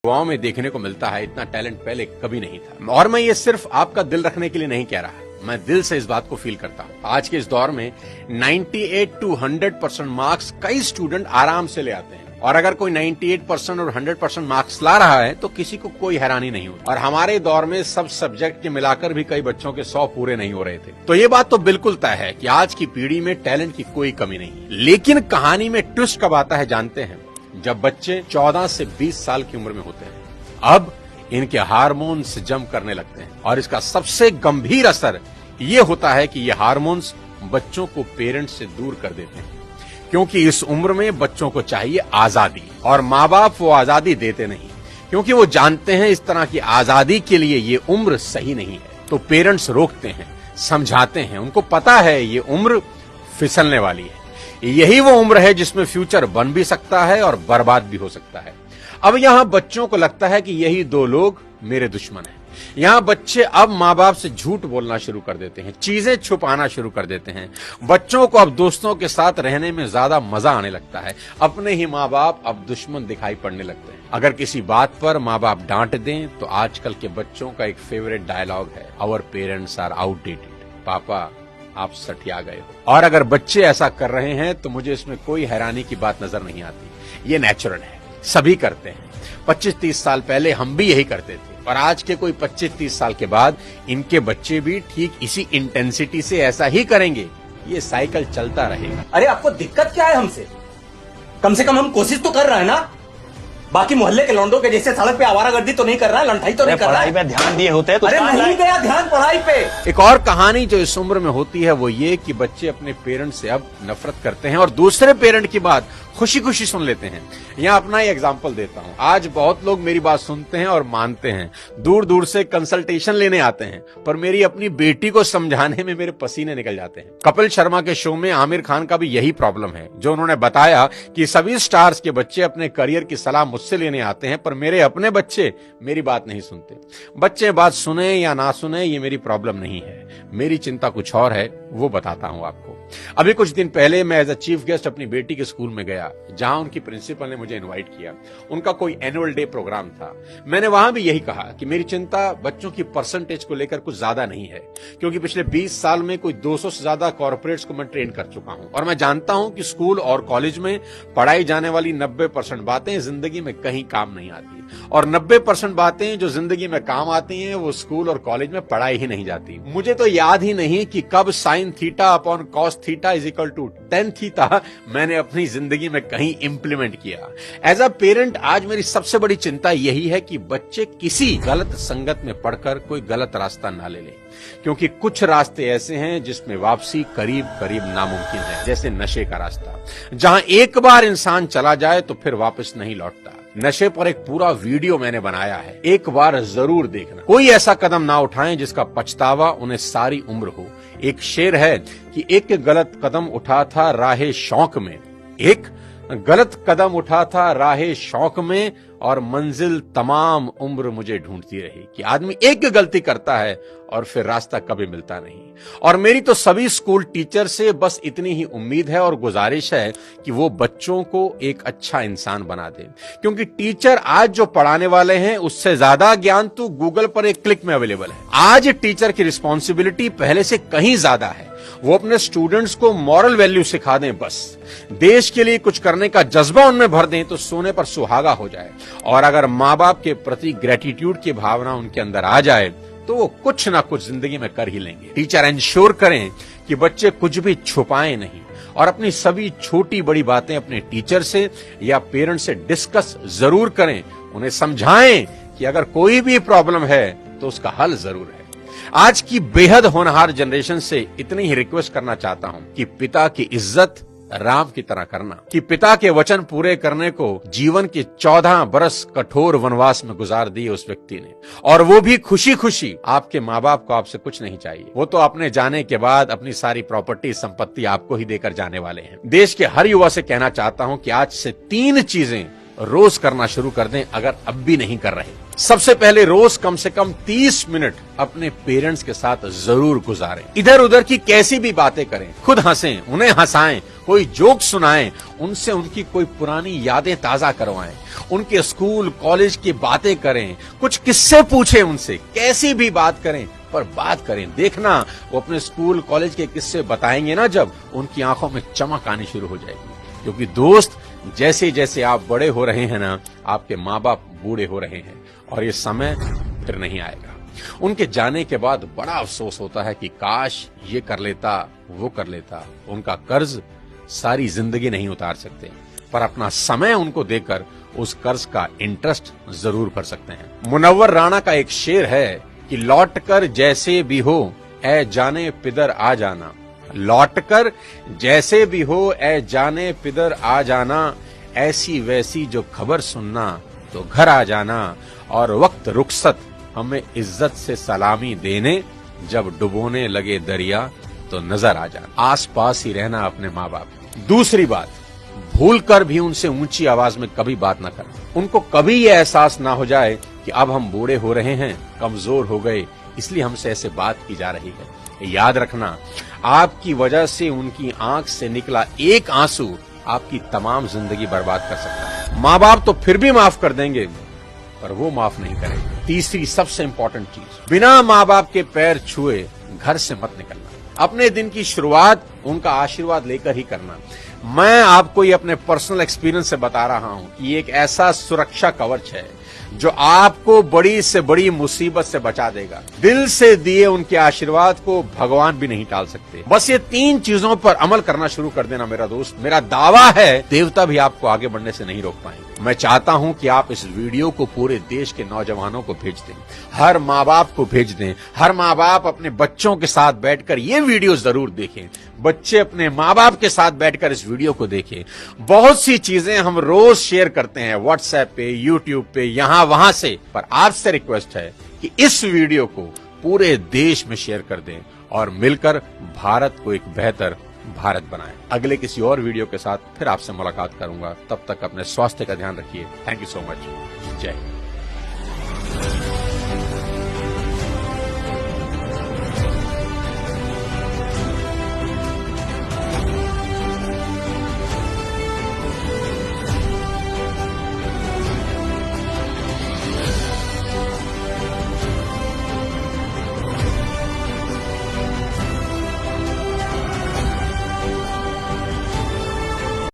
युवाओं में देखने को मिलता है, इतना टैलेंट पहले कभी नहीं था। और मैं ये सिर्फ आपका दिल रखने के लिए नहीं कह रहा, मैं दिल से इस बात को फील करता हूँ। आज के इस दौर में 98 to 100% मार्क्स कई स्टूडेंट आराम से ले आते हैं, और अगर कोई 98% और 100% मार्क्स ला रहा है तो किसी को कोई हैरानी नहीं होती। और हमारे दौर में सब सब्जेक्ट के मिलाकर भी कई बच्चों के 100 पूरे नहीं हो रहे थे। तो ये बात तो बिल्कुल तय है कि आज की पीढ़ी में टैलेंट की कोई कमी नहीं। लेकिन कहानी में ट्विस्ट कब आता है जानते हैं? जब बच्चे 14 से 20 साल की उम्र में होते हैं। अब इनके हार्मोन्स जम करने लगते हैं, और इसका सबसे गंभीर असर ये होता है कि ये हार्मोन्स बच्चों को पेरेंट्स से दूर कर देते हैं, क्योंकि इस उम्र में बच्चों को चाहिए आजादी, और माँ बाप वो आजादी देते नहीं, क्योंकि वो जानते हैं इस तरह की आजादी के लिए ये उम्र सही नहीं है। तो पेरेंट्स रोकते हैं, समझाते हैं, उनको पता है ये उम्र फिसलने वाली है, यही वो उम्र है जिसमें फ्यूचर बन भी सकता है और बर्बाद भी हो सकता है। अब यहां बच्चों को लगता है कि यही दो लोग मेरे दुश्मन हैं। यहां बच्चे अब माँ बाप से झूठ बोलना शुरू कर देते हैं, चीजें छुपाना शुरू कर देते हैं। बच्चों को अब दोस्तों के साथ रहने में ज्यादा मजा आने लगता है, अपने ही माँ बाप अब दुश्मन दिखाई पड़ने लगते हैं। अगर किसी बात पर माँ बाप डांट दें तो आजकल के बच्चों का एक फेवरेट डायलॉग है, आवर पेरेंट्स आर आउटडेटेड। पापा आप सठिया गए हो। और अगर बच्चे ऐसा कर रहे हैं तो मुझे इसमें कोई हैरानी की बात नजर नहीं आती। ये नेचुरल है, सभी करते हैं। 25-30 साल पहले हम भी यही करते थे, और आज के कोई 25-30 साल के बाद इनके बच्चे भी ठीक इसी इंटेंसिटी से ऐसा ही करेंगे। ये साइकिल चलता रहेगा। अरे आपको दिक्कत क्या है हमसे? कम से कम हम कोशिश तो कर रहे हैं ना। बाकी मोहल्ले के लौंडों के जैसे सड़क पे आवारागर्दी तो नहीं कर रहा है, लंठाई तो नहीं कर रहा है। पढ़ाई पे ध्यान दिए होते तो अरे नहीं गया ध्यान पढ़ाई पे। एक और कहानी जो इस उम्र में होती है वो ये कि बच्चे अपने पेरेंट्स से अब नफरत करते हैं और दूसरे पेरेंट की बात खुशी खुशी सुन लेते हैं। यहाँ अपना ही एग्जाम्पल देता हूँ। आज बहुत लोग मेरी बात सुनते हैं और मानते हैं, दूर दूर से कंसल्टेशन लेने आते हैं, पर मेरी अपनी बेटी को समझाने में मेरे पसीने निकल जाते हैं। कपिल शर्मा के शो में आमिर खान का भी यही प्रॉब्लम है, जो उन्होंने बताया कि सभी स्टार्स के बच्चे अपने करियर की सलाह मुझसे लेने आते हैं, पर मेरे अपने बच्चे मेरी बात नहीं सुनते। बच्चे बात सुने या ना सुने ये मेरी प्रॉब्लम नहीं है, मेरी चिंता कुछ और है, वो बताता हूं आपको। अभी कुछ दिन पहले मैं एज अ चीफ गेस्ट अपनी बेटी के स्कूल में गया, जहां उनकी प्रिंसिपल ने मुझे इनवाइट किया। उनका कोई एनुअल डे प्रोग्राम था। मैंने वहां भी यही कहा कि मेरी चिंता बच्चों की परसेंटेज को लेकर कुछ ज्यादा नहीं है, क्योंकि पिछले 20 साल में कोई 200 से ज्यादा कॉर्पोरेट्स को मैं ट्रेन कर चुका हूं, और मैं जानता हूं कि स्कूल और कॉलेज में पढ़ाई जाने वाली 90% बातें जिंदगी में कहीं काम नहीं आती, और 90% बातें जो जिंदगी में काम आती हैं वो स्कूल और कॉलेज में पढ़ाई ही नहीं जाती। मुझे तो याद ही नहीं कि कब sine theta upon cos theta is equal to tan theta मैंने अपनी जिंदगी में कहीं इंप्लीमेंट किया। एज अ पेरेंट आज मेरी सबसे बड़ी चिंता यही है कि बच्चे किसी गलत संगत में पढ़कर कोई गलत रास्ता ना ले लें, क्योंकि कुछ रास्ते ऐसे हैं जिसमें वापसी करीब करीब नामुमकिन है, जैसे नशे का रास्ता, जहां एक बार इंसान चला जाए तो फिर वापस नहीं लौटता। नशे पर एक पूरा वीडियो मैंने बनाया है, एक बार जरूर देखना। कोई ऐसा कदम ना उठाएं जिसका पछतावा उन्हें सारी उम्र हो। एक शेर है कि एक गलत कदम उठा था राहे शौक में, एक गलत कदम उठा था राहे शौक में, और मंजिल तमाम उम्र मुझे ढूंढती रही। कि आदमी एक गलती करता है और फिर रास्ता कभी मिलता नहीं। और मेरी तो सभी स्कूल टीचर से बस इतनी ही उम्मीद है और गुजारिश है कि वो बच्चों को एक अच्छा इंसान बना दे, क्योंकि टीचर आज जो पढ़ाने वाले हैं उससे ज्यादा ज्ञान तो गूगल पर एक क्लिक में अवेलेबल है। आज टीचर की रिस्पॉन्सिबिलिटी पहले से कहीं ज्यादा है। वो अपने स्टूडेंट्स को मॉरल वैल्यू सिखा दें, बस देश के लिए कुछ करने का जज्बा उनमें भर दें तो सोने पर सुहागा हो जाए। और अगर माँ बाप के प्रति ग्रेटिट्यूड की भावना उनके अंदर आ जाए तो वो कुछ ना कुछ जिंदगी में कर ही लेंगे। टीचर इंश्योर करें कि बच्चे कुछ भी छुपाएं नहीं, और अपनी सभी छोटी बड़ी बातें अपने टीचर से या पेरेंट से डिस्कस जरूर करें। उन्हें समझाएं कि अगर कोई भी प्रॉब्लम है तो उसका हल जरूर है। आज की बेहद होनहार जनरेशन से इतनी ही रिक्वेस्ट करना चाहता हूं कि पिता की इज्जत राम की तरह करना, कि पिता के वचन पूरे करने को जीवन के 14 बरस कठोर वनवास में गुजार दिए उस व्यक्ति ने, और वो भी खुशी खुशी। आपके माँ बाप को आपसे कुछ नहीं चाहिए, वो तो अपने जाने के बाद अपनी सारी प्रॉपर्टी संपत्ति आपको ही देकर जाने वाले हैं। देश के हर युवा से कहना चाहता हूं कि आज से 3 चीजें रोज करना शुरू कर दें अगर अब भी नहीं कर रहे। सबसे पहले रोज कम से कम 30 मिनट अपने पेरेंट्स के साथ जरूर गुजारें। इधर उधर की कैसी भी बातें करें, खुद हंसें, उन्हें हंसाएं, कोई जोक सुनाएं, उनसे उनकी कोई पुरानी यादें ताजा करवाएं, उनके स्कूल कॉलेज की बातें करें, कुछ किस्से पूछें उनसे, कैसी भी बात करें पर बात करें। देखना वो अपने स्कूल कॉलेज के किस्से बताएंगे ना, जब उनकी आंखों में चमक आनी शुरू हो जाएगी। क्योंकि दोस्त, जैसे जैसे आप बड़े हो रहे हैं ना, आपके माँ बाप बूढ़े हो रहे हैं और ये समय फिर नहीं आएगा। उनके जाने के बाद बड़ा अफसोस होता है कि काश ये कर लेता, वो कर लेता। उनका कर्ज सारी जिंदगी नहीं उतार सकते, पर अपना समय उनको देकर उस कर्ज का इंटरेस्ट जरूर भर सकते हैं। मुनव्वर राणा का एक शेर है कि लौट कर जैसे भी हो ऐ जाने पिदर आ जाना, लौट कर जैसे भी हो ऐ जाने पिदर आ जाना, ऐसी वैसी जो खबर सुनना तो घर आ जाना, और वक्त रुखसत हमें इज्जत से सलामी देने, जब डुबोने लगे दरिया तो नजर आ जाना। आस पास ही रहना अपने माँ बाप। दूसरी बात, भूल कर भी उनसे ऊंची आवाज में कभी बात न करना। उनको कभी ये एहसास ना हो जाए कि अब हम बूढ़े हो रहे हैं, कमजोर हो गए, इसलिए हमसे ऐसे बात की जा रही है। याद रखना, आपकी वजह से उनकी आंख से निकला एक आंसू आपकी तमाम जिंदगी बर्बाद कर सकता है। माँ बाप तो फिर भी माफ कर देंगे, पर वो माफ नहीं करेंगे। तीसरी सबसे इंपॉर्टेंट चीज, बिना माँ बाप के पैर छुए घर से मत निकलना। अपने दिन की शुरुआत उनका आशीर्वाद लेकर ही करना। मैं आपको ये अपने पर्सनल एक्सपीरियंस से बता रहा हूं कि ये एक ऐसा सुरक्षा कवच है जो आपको बड़ी से बड़ी मुसीबत से बचा देगा। दिल से दिए उनके आशीर्वाद को भगवान भी नहीं टाल सकते। बस ये 3 चीजों पर अमल करना शुरू कर देना मेरा दोस्त। मेरा दावा है देवता भी आपको आगे बढ़ने से नहीं रोक पाएंगे। मैं चाहता हूं कि आप इस वीडियो को पूरे देश के नौजवानों को भेज दें, हर माँ बाप को भेज दें। हर माँ बाप अपने बच्चों के साथ बैठकर ये वीडियो जरूर देखें। बच्चे अपने माँ बाप के साथ बैठकर इस वीडियो को देखें। बहुत सी चीजें हम रोज शेयर करते हैं व्हाट्सएप पे, यूट्यूब पे, यहां वहां से, पर आपसे रिक्वेस्ट है कि इस वीडियो को पूरे देश में शेयर कर दें और मिलकर भारत को एक बेहतर भारत बनाएं। अगले किसी और वीडियो के साथ फिर आपसे मुलाकात करूंगा। तब तक अपने स्वास्थ्य का ध्यान रखिए। Thank you so much. जय हिंद।